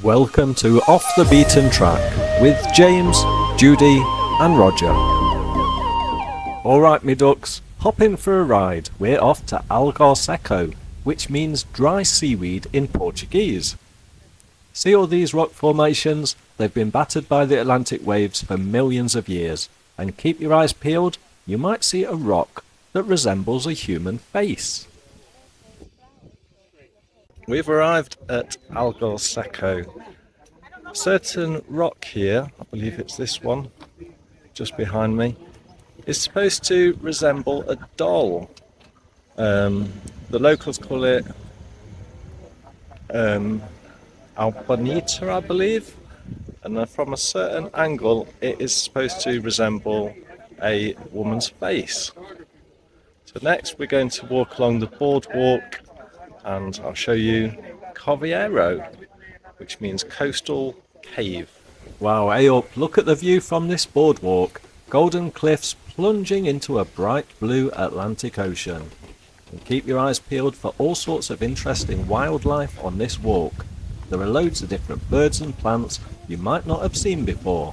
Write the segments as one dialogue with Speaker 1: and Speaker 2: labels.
Speaker 1: Welcome to Off the Beaten Track with James, Judy and Roger. Alright me ducks, hop in for a ride. We're off to Algar Seco, which means dry seaweed in Portuguese. See all these rock formations? They've been battered by the Atlantic waves for millions of years. And keep your eyes peeled, you might see a rock that resembles a human face. We've arrived at Algar Seco. A certain rock here, I believe it's this one, just behind me, is supposed to resemble a doll. The locals call it Albanita, I believe, and from a certain angle it is supposed to resemble a woman's face. So next we're going to walk along the boardwalk and I'll show you Carvoeiro, which means coastal cave. Wow, hey up, look at the view from this boardwalk. Golden cliffs plunging into a bright blue Atlantic Ocean. And keep your eyes peeled for all sorts of interesting wildlife on this walk. There are loads of different birds and plants you might not have seen before.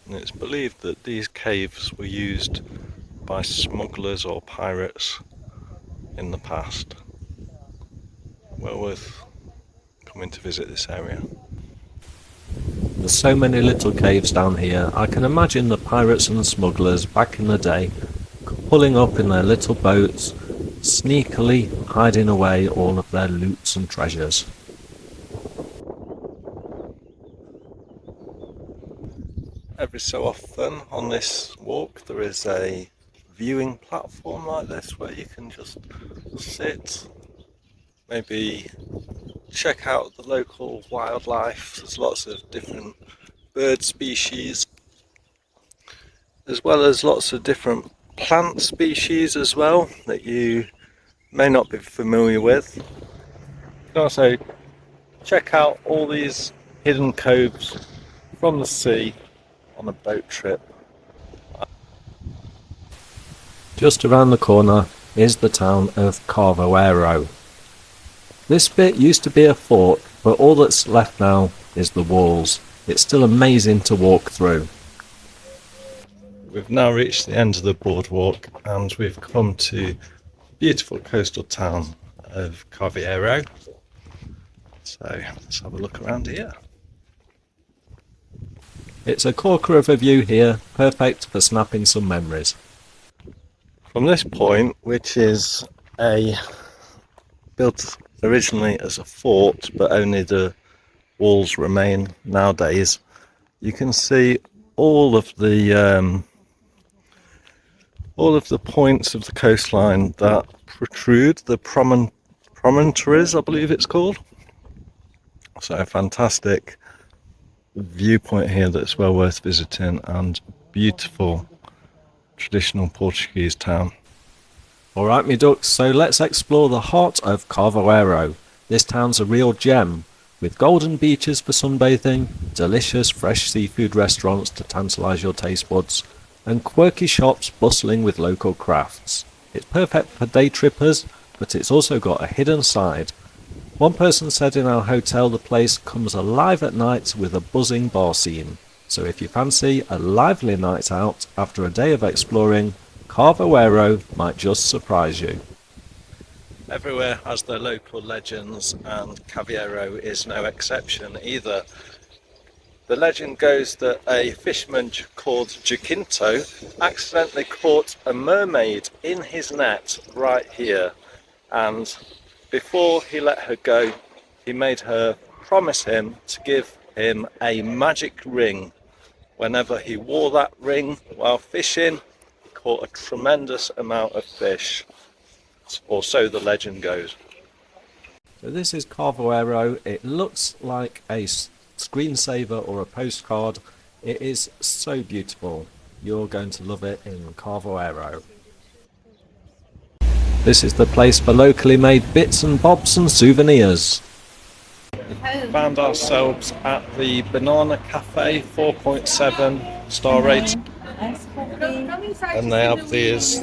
Speaker 1: And it's believed that these caves were used by smugglers or pirates in the past. Well worth coming to visit this area. There's so many little caves down here. I can imagine the pirates and the smugglers back in the day pulling up in their little boats, sneakily hiding away all of their loots and treasures. Every so often on this walk there is a viewing platform like this where you can just sit, maybe check out the local wildlife. There's lots of different bird species, as well as lots of different plant species as well that you may not be familiar with. You can also check out all these hidden coves from the sea on a boat trip. Just around the corner is the town of Carvoeiro. This bit used to be a fort, but all that's left now is the walls. It's still amazing to walk through. We've now reached the end of the boardwalk and we've come to the beautiful coastal town of Carvoeiro. So let's have a look around here. It's a corker of a view here, perfect for snapping some memories. From this point, which is built originally as a fort, but only the walls remain nowadays, you can see all of the points of the coastline that protrude, the promontories, I believe it's called. So a fantastic viewpoint here that's well worth visiting, and beautiful traditional Portuguese town. Alright me ducks, so let's explore the heart of Carvoeiro. This town's a real gem, with golden beaches for sunbathing, delicious fresh seafood restaurants to tantalise your taste buds, and quirky shops bustling with local crafts. It's perfect for day trippers, but it's also got a hidden side. One person said in our hotel the place comes alive at night with a buzzing bar scene. So if you fancy a lively night out after a day of exploring, Carvoeiro might just surprise you. Everywhere has their local legends, and Carvoeiro is no exception either. The legend goes that a fisherman called Jacinto accidentally caught a mermaid in his net right here, and before he let her go, he made her promise him to give him a magic ring. Whenever he wore that ring while fishing, he caught a tremendous amount of fish, or so the legend goes. So this is Carvoeiro. It looks like a screensaver or a postcard. It is so beautiful. You're going to love it in Carvoeiro. This is the place for locally made bits and bobs and souvenirs. Found ourselves at the Banana Cafe, 4.7 star rating, and they have these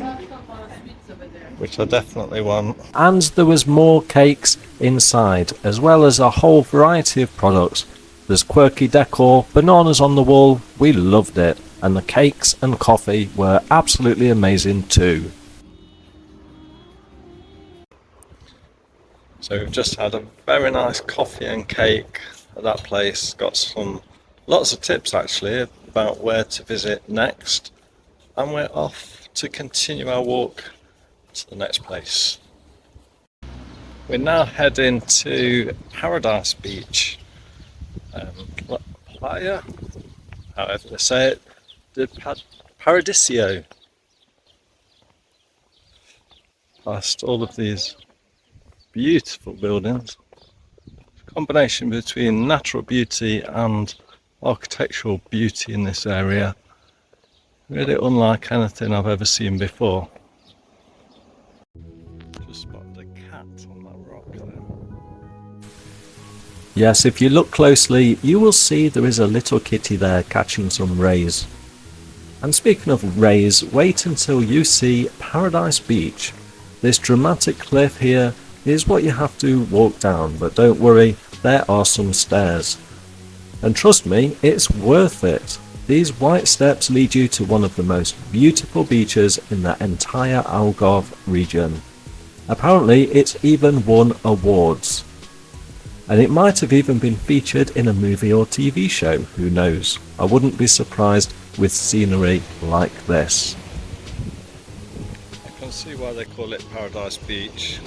Speaker 1: which I definitely want.
Speaker 2: And there was more cakes inside, as well as a whole variety of products. There's quirky decor, bananas on the wall, we loved it, and the cakes and coffee were absolutely amazing too.
Speaker 1: So we've just had a very nice coffee and cake at that place. Got lots of tips actually about where to visit next, and we're off to continue our walk to the next place. We're now heading to Paradise Beach, Playa, however they say it, the Paradiso. Past all of these beautiful buildings, combination between natural beauty and architectural beauty in this area, really unlike anything I've ever seen before. Just spotted a cat on that rock there.
Speaker 2: Yes, if you look closely, you will see there is a little kitty there catching some rays. And speaking of rays, wait until you see Paradise Beach. This dramatic cliff here is what you have to walk down, but don't worry, there are some stairs. And trust me, it's worth it. These white steps lead you to one of the most beautiful beaches in the entire Algarve region. Apparently it's even won awards. And it might have even been featured in a movie or TV show, who knows. I wouldn't be surprised with scenery like this.
Speaker 1: I can see why they call it Paradise Beach.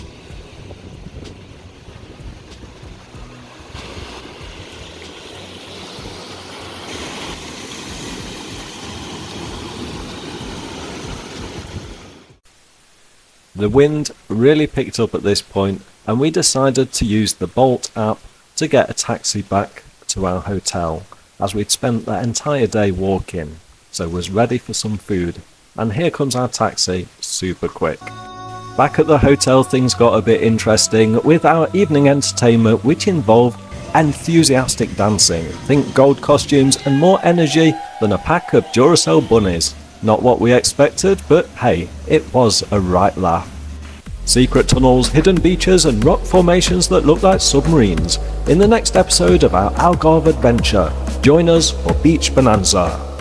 Speaker 2: The wind really picked up at this point, and we decided to use the Bolt app to get a taxi back to our hotel, as we'd spent the entire day walking, so was ready for some food. And here comes our taxi, super quick. Back at the hotel, things got a bit interesting with our evening entertainment, which involved enthusiastic dancing. Think gold costumes and more energy than a pack of Duracell bunnies. Not what we expected, but hey, it was a right laugh. Secret tunnels, hidden beaches and rock formations that look like submarines. In the next episode of our Algarve adventure, join us for Beach Bonanza.